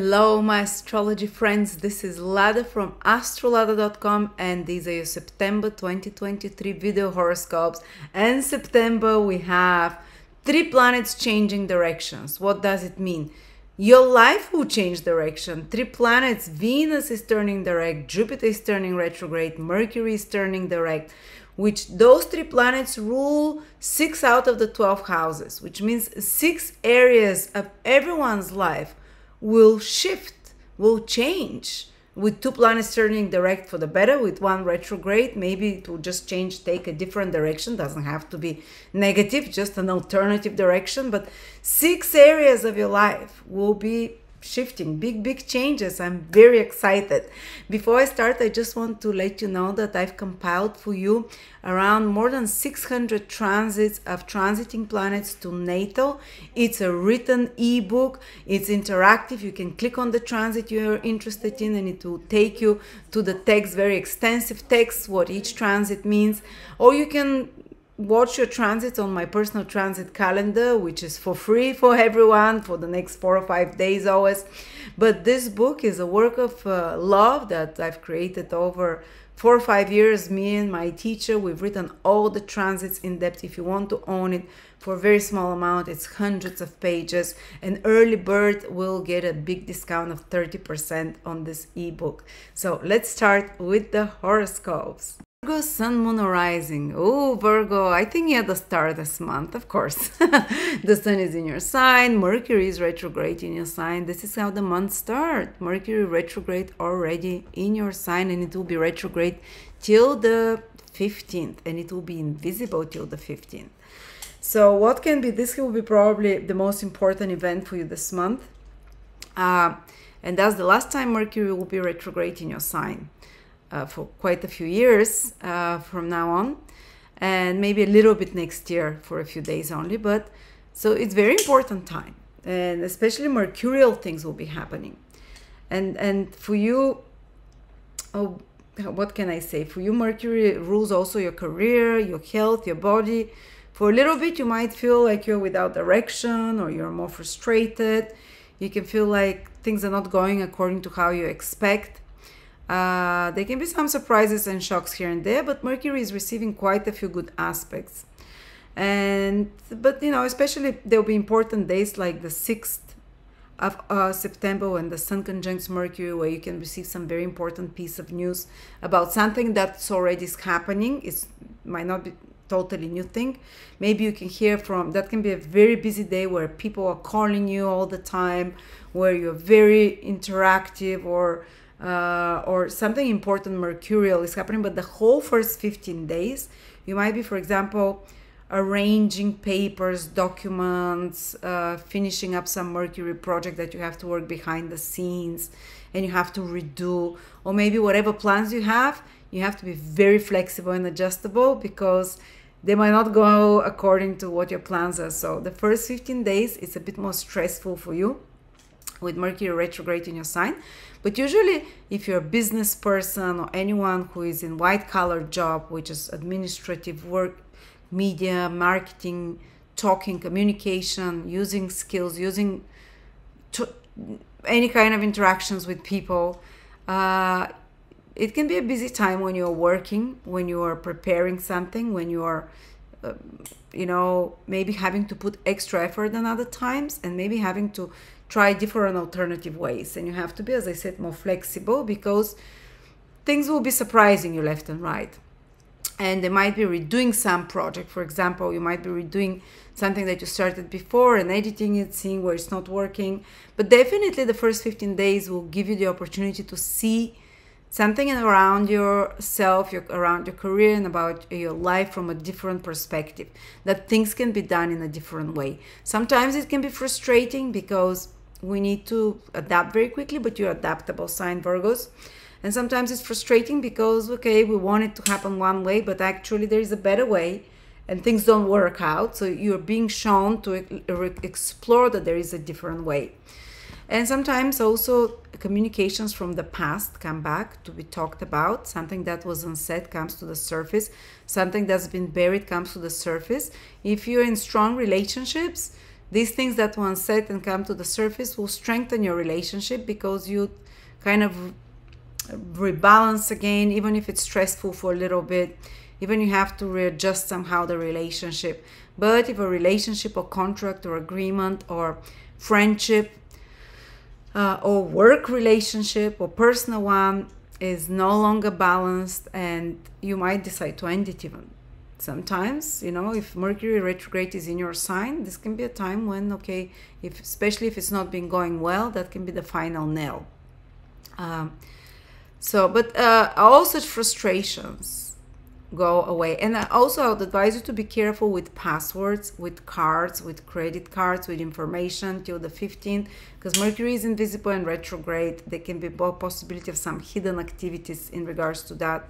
Hello my astrology friends, this is Lada from Astrolada.com and these are your September 2023 video horoscopes. And September we have 3 planets changing directions. What does it mean? Your life will change direction. 3 planets, Venus is turning direct, Jupiter is turning retrograde, Mercury is turning direct, which those 3 planets rule 6 out of the 12 houses, which means 6 areas of everyone's life will shift, will change. With 2 planets turning direct for the better, with 1 retrograde, maybe it will just change, take a different direction. Doesn't have to be negative, just an alternative direction. But 6 areas of your life will be shifting, big changes. I'm very excited. Before I start, I just want to let you know that I've compiled for you around more than 600 transits of transiting planets to natal. It's a written ebook. It's interactive. You can click on the transit you're interested in and it will take you to the text, very extensive text, what each transit means. Or you can watch your transits on my personal transit calendar, which is for free for everyone for the next 4 or 5 days always. But this book is a work of love that I've created over 4 or 5 years. Me and my teacher, we've written all the transits in depth. If you want to own it for a very small amount, it's hundreds of pages. An early bird will get a big discount of 30% on this ebook. So let's start with the horoscopes. Virgo, Sun, Moon, or Rising. Oh, Virgo, I think you're the star this month, of course. The Sun is in your sign, Mercury is retrograde in your sign. This is how the month starts. Mercury retrograde already in your sign, and it will be retrograde till the 15th, and it will be invisible till the 15th. So what can be, this will be probably the most important event for you this month. And that's the last time Mercury will be retrograde in your sign. For quite a few years from now on, and maybe a little bit next year for a few days only. But so it's very important time, and especially mercurial things will be happening. And for you, oh, what can I say? For you, Mercury rules also your career, your health, your body. For a little bit, you might feel like you're without direction, or you're more frustrated. You can feel like things are not going according to how you expect. There can be some surprises and shocks here and there, but Mercury is receiving quite a few good aspects. But you know, especially there will be important days like the 6th of September when the Sun conjuncts Mercury, where you can receive some very important piece of news about something that's already happening. It might not be totally new thing. Maybe you can hear from, that can be a very busy day where people are calling you all the time, where you're very interactive, or something important mercurial is happening. But the whole first 15 days you might be, for example, arranging papers, documents, finishing up some Mercury project that you have to work behind the scenes and you have to redo, or maybe whatever plans you have to be very flexible and adjustable because they might not go according to what your plans are. So the first 15 days it's a bit more stressful for you with Mercury retrograde in your sign. But usually if you're a business person or anyone who is in white-collar job, which is administrative work, media, marketing, talking, communication, using skills, using any kind of interactions with people, it can be a busy time when you're working, when you are preparing something, when you are you know, maybe having to put extra effort than other times, and maybe having to try different alternative ways. And you have to be, as I said, more flexible because things will be surprising you left and right. And they might be redoing some project. For example, you might be redoing something that you started before and editing it, seeing where it's not working. But definitely the first 15 days will give you the opportunity to see something around yourself, around your career, and about your life from a different perspective, that things can be done in a different way. Sometimes it can be frustrating because we need to adapt very quickly, but you're adaptable sign, Virgos. And sometimes it's frustrating because, okay, we want it to happen one way, but actually there is a better way and things don't work out. So you're being shown to explore that there is a different way. And sometimes also communications from the past come back to be talked about. Something that was unsaid comes to the surface. Something that's been buried comes to the surface. If you're in strong relationships, these things that once set and come to the surface will strengthen your relationship, because you kind of rebalance again, even if it's stressful for a little bit, even you have to readjust somehow the relationship. But if a relationship or contract or agreement or friendship or work relationship or personal one is no longer balanced, and you might decide to end it even. Sometimes, you know, if Mercury retrograde is in your sign, this can be a time when, okay, especially if it's not been going well, that can be the final nail. But all such frustrations go away. And also I would advise you to be careful with passwords, with cards, with credit cards, with information till the 15th, because Mercury is invisible and retrograde. There can be a possibility of some hidden activities in regards to that.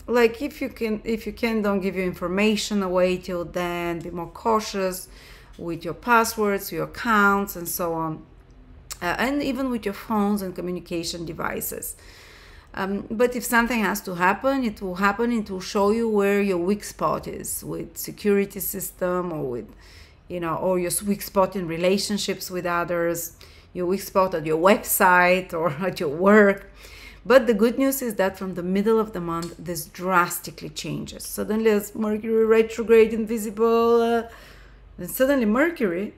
Like if you can, don't give your information away till then. Be more cautious with your passwords, your accounts, and so on. And even with your phones and communication devices. But if something has to happen, it will happen. It will show you where your weak spot is with security system, or with, you know, or your weak spot in relationships with others, your weak spot at your website or at your work. But the good news is that from the middle of the month, this drastically changes. Suddenly, as Mercury retrograde invisible, then suddenly Mercury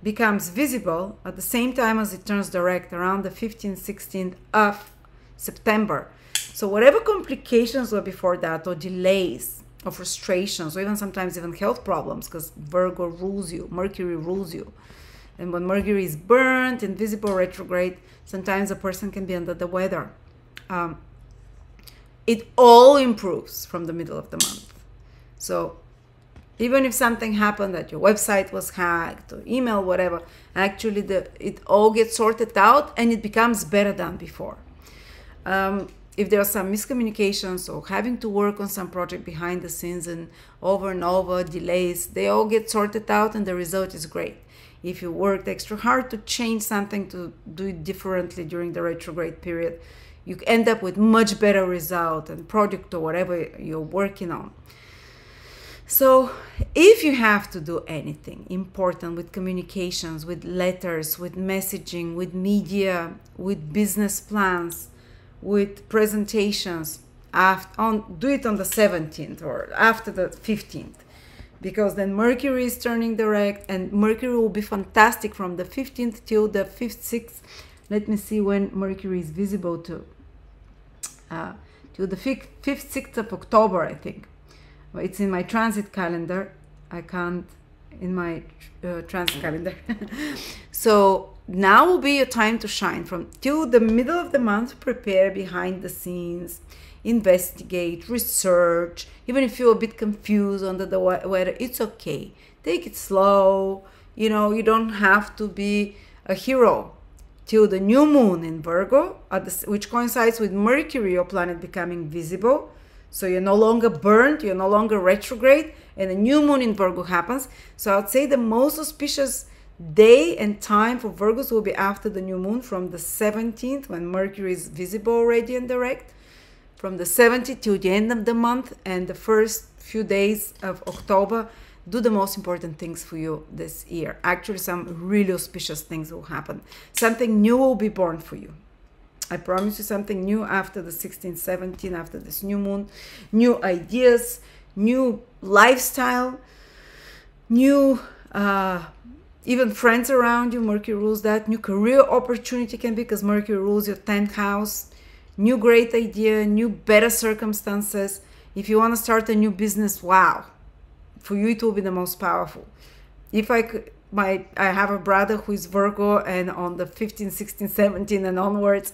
becomes visible at the same time as it turns direct, around the 15th, 16th of September. So whatever complications were before that, or delays, or frustrations, or even sometimes even health problems, because Virgo rules you, Mercury rules you. And when Mercury is burnt, invisible, retrograde, sometimes a person can be under the weather. It all improves from the middle of the month. So even if something happened, that your website was hacked or email, whatever, actually it all gets sorted out and it becomes better than before. If there are some miscommunications or having to work on some project behind the scenes and over delays, they all get sorted out and the result is great. If you worked extra hard to change something, to do it differently during the retrograde period, you end up with much better result and project or whatever you're working on. So if you have to do anything important with communications, with letters, with messaging, with media, with business plans, with presentations, do it on the 17th or after the 15th, because then Mercury is turning direct, and Mercury will be fantastic from the 15th till the 5th, 6th. Let me see when Mercury is visible till the 5th, 6th of October, I think. It's in my transit calendar. I can't in my transit calendar. So now will be a time to shine. From till the middle of the month, prepare behind the scenes, investigate, research. Even if you're a bit confused under the weather, it's okay. Take it slow. You know, you don't have to be a hero. Till the new moon in Virgo, which coincides with Mercury, your planet, becoming visible. So you're no longer burnt, you're no longer retrograde, and a new moon in Virgo happens. So I'd say the most auspicious day and time for Virgos will be after the new moon, from the 17th, when Mercury is visible already and direct, from the 17th till the end of the month, and the first few days of October. Do the most important things for you this year. Actually, some really auspicious things will happen. Something new will be born for you. I promise you something new after the 16th, 17th, after this new moon. New ideas, new lifestyle, new even friends around you. Mercury rules that. New career opportunity can be, because Mercury rules your 10th house. New great idea, new better circumstances. If you want to start a new business, wow. For you, it will be the most powerful. If I could, I have a brother who is Virgo, and on the 15th, 16th, 17th and onwards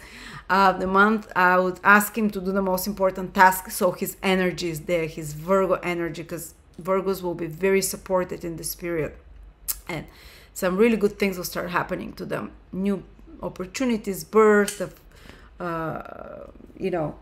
the month, I would ask him to do the most important task, so his energy is there, his Virgo energy, because Virgos will be very supported in this period, and some really good things will start happening to them. New opportunities, birth of, you know,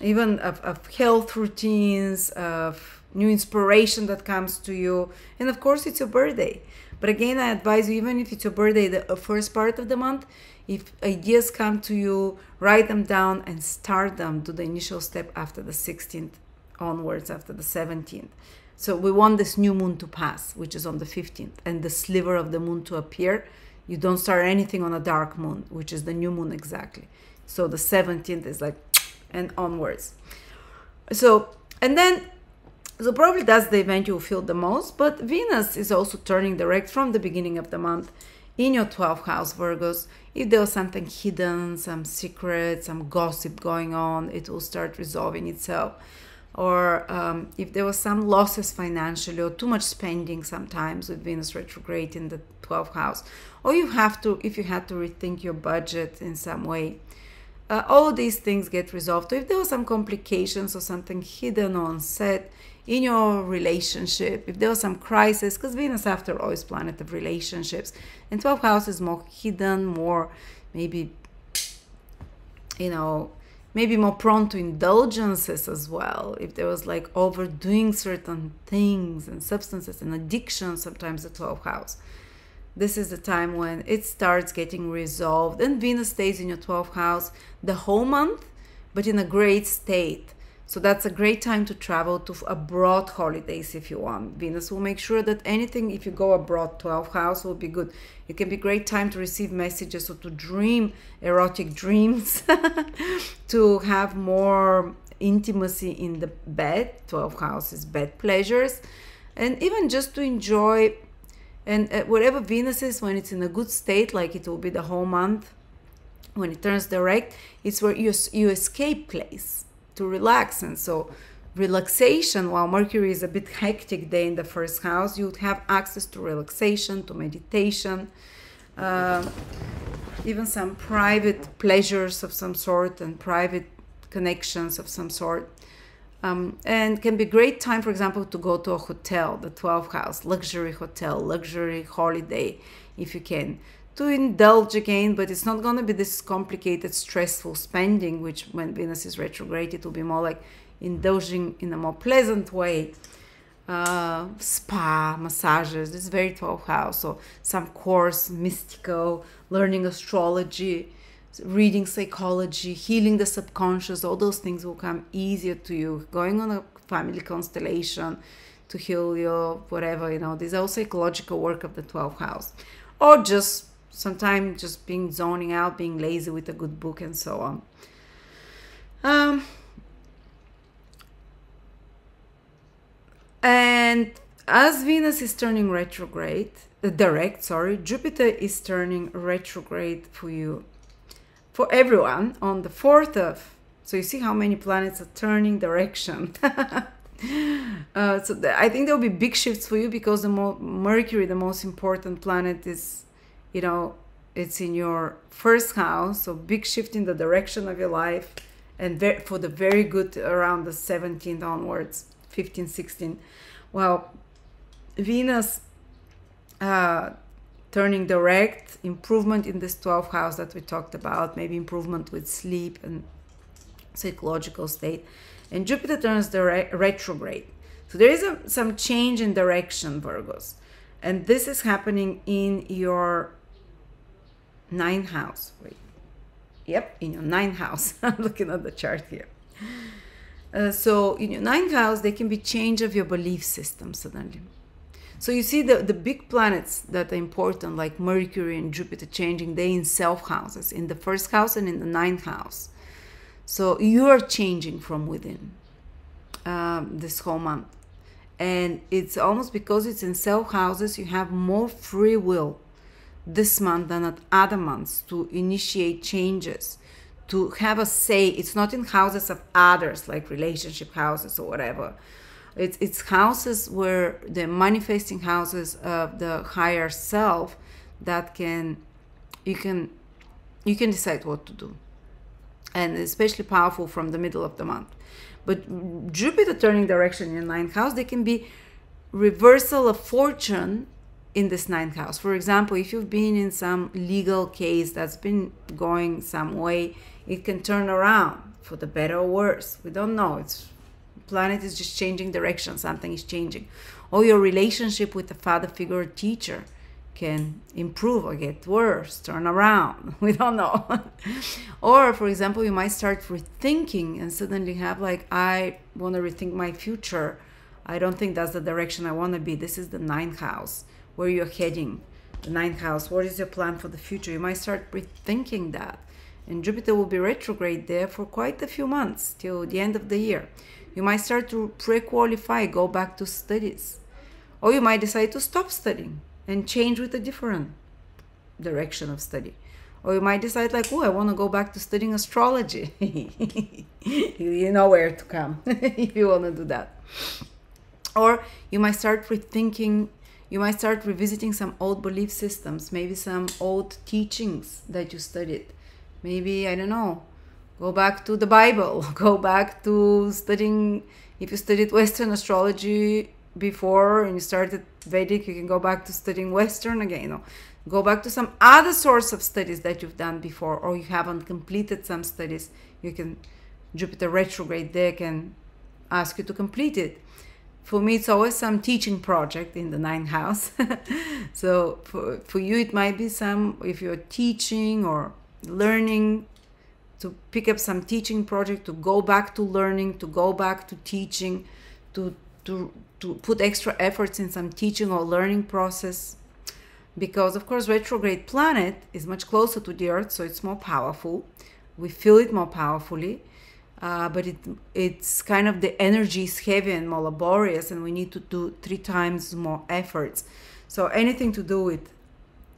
even of health routines, of new inspiration that comes to you. And of course, it's your birthday. But again, I advise you, even if it's your birthday, the first part of the month, if ideas come to you, write them down and start them. Do the initial step after the 16th onwards, after the 17th. So we want this new moon to pass, which is on the 15th, and the sliver of the moon to appear. You don't start anything on a dark moon, which is the new moon exactly. So the 17th is like, and onwards. So, and then, so probably that's the event you will feel the most, but Venus is also turning direct from the beginning of the month in your 12th house, Virgos. If there was something hidden, some secret, some gossip going on, it will start resolving itself. Or if there was some losses financially or too much spending sometimes with Venus retrograde in the 12th house, or you have to, if you had to rethink your budget in some way, all of these things get resolved. Or if there were some complications or something hidden or unsaid in your relationship, if there was some crisis, because Venus after all is planet of relationships, and 12th house is more hidden, more maybe, you know, maybe more prone to indulgences as well. If there was like overdoing certain things and substances and addiction, sometimes the 12th house. This is the time when it starts getting resolved, and Venus stays in your 12th house the whole month, but in a great state. So that's a great time to travel to abroad holidays if you want. Venus will make sure that anything, if you go abroad, 12th house will be good. It can be a great time to receive messages or to dream erotic dreams, to have more intimacy in the bed. 12th house is bed pleasures, and even just to enjoy. And whatever Venus is, when it's in a good state, like it will be the whole month, when it turns direct, it's where you escape place to relax. And so relaxation, while Mercury is a bit hectic day in the first house, you would have access to relaxation, to meditation, even some private pleasures of some sort and private connections of some sort. And can be a great time, for example, to go to a hotel, the 12th house, luxury hotel, luxury holiday, if you can, to indulge again. But it's not going to be this complicated, stressful spending, which when Venus is retrograde, it will be more like indulging in a more pleasant way. Spa, massages, this is very 12th house. So some course, mystical, learning astrology, reading psychology, healing the subconscious, all those things will come easier to you. Going on a family constellation to heal your whatever, you know, these are all psychological work of the 12th house. Or just sometimes just being zoning out, being lazy with a good book and so on. And as Venus is turning retrograde, Jupiter is turning retrograde for you. For everyone on the 4th of, so you see how many planets are turning direction. I think there will be big shifts for you because Mercury, the most important planet, is, you know, it's in your first house. So big shift in the direction of your life, and for the very good around the 17th onwards, 15, 16. Well, Venus turning direct, improvement in this 12th house that we talked about, maybe improvement with sleep and psychological state. And Jupiter turns retrograde. So there is some change in direction, Virgos. And this is happening in your 9th house. Wait. Yep, in your 9th house. I'm looking at the chart here. So in your 9th house, there can be change of your belief system suddenly. So you see the big planets that are important, like Mercury and Jupiter changing, they in self houses, in the first house and in the 9th house. So you are changing from within this whole month. And it's almost because it's in self houses, you have more free will this month than at other months to initiate changes, to have a say. It's not in houses of others, like relationship houses or whatever. It's houses where the manifesting houses of the higher self that you can decide what to do, and especially powerful from the middle of the month. But Jupiter turning direction in your 9th house, there can be reversal of fortune in this 9th house. For example, if you've been in some legal case that's been going some way, it can turn around for the better or worse. We don't know. It's planet is just changing direction. Something is changing. Or your relationship with a father figure or teacher can improve or get worse, turn around. We don't know. Or, for example, you might start rethinking and suddenly have like, I want to rethink my future. I don't think that's the direction I want to be. This is the ninth house, where you're heading. The ninth house, what is your plan for the future? You might start rethinking that. And Jupiter will be retrograde there for quite a few months, till the end of the year. You might start to pre-qualify, go back to studies. Or you might decide to stop studying and change with a different direction of study. Or you might decide like, oh, I want to go back to studying astrology. You know where to come if you want to do that. Or you might start rethinking, you might start revisiting some old belief systems, maybe some old teachings that you studied. Maybe, I don't know, go back to the Bible, go back to studying, if you studied Western astrology before and you started Vedic, you can go back to studying Western again, you know. Go back to some other source of studies that you've done before, or you haven't completed some studies. You can, Jupiter retrograde there can ask you to complete it. For me, it's always some teaching project in the ninth house. So for you, it might be some, if you're teaching or learning, to pick up some teaching project, to go back to learning, to go back to teaching, to put extra efforts in some teaching or learning process. Because, of course, retrograde planet is much closer to the Earth, so it's more powerful. We feel it more powerfully. But it's kind of, the energy is heavy and more laborious, and we need to do 3 times more efforts. So anything to do with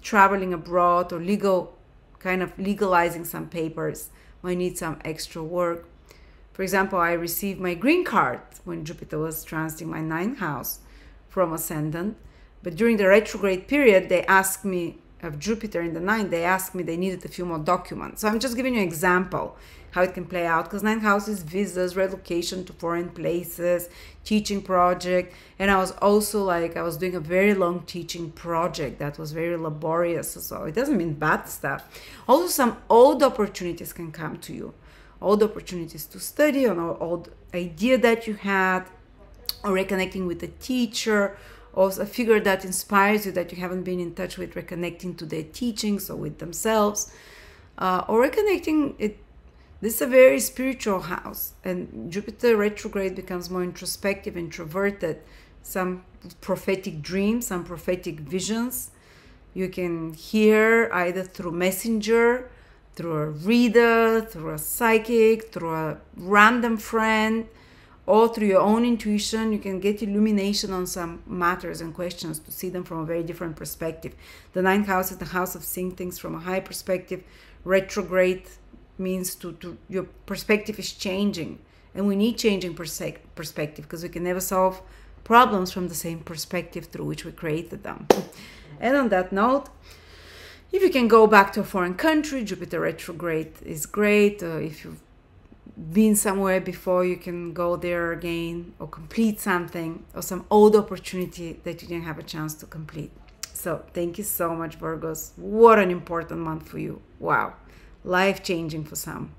traveling abroad or legalizing some papers might need some extra work. For example, I received my green card when Jupiter was transiting my 9th house from Ascendant. But during the retrograde period, they asked me, of Jupiter in the 9th, they asked me they needed a few more documents. So I'm just giving you an example how it can play out, because 9th house is visas, relocation to foreign places, teaching project. And I was also like, I was doing a very long teaching project that was very laborious. So it doesn't mean bad stuff. Also, some old opportunities can come to you. Old opportunities to study, or an old idea that you had, or reconnecting with a teacher, or a figure that inspires you that you haven't been in touch with, reconnecting to their teachings or with themselves, or reconnecting it. This is a very spiritual house, and Jupiter retrograde becomes more introspective, introverted, some prophetic dreams, some prophetic visions. You can hear either through messenger, through a reader, through a psychic, through a random friend, or through your own intuition. You can get illumination on some matters and questions to see them from a very different perspective. The 9th house is the house of seeing things from a high perspective. Retrograde means your perspective is changing, and we need changing perspective, because we can never solve problems from the same perspective through which we created them. And on that note, if you can go back to a foreign country, Jupiter retrograde is great. If you've been somewhere before, you can go there again, or complete something, or some old opportunity that you didn't have a chance to complete. So thank you so much, Virgos. What an important month for you. Wow. Life-changing for some.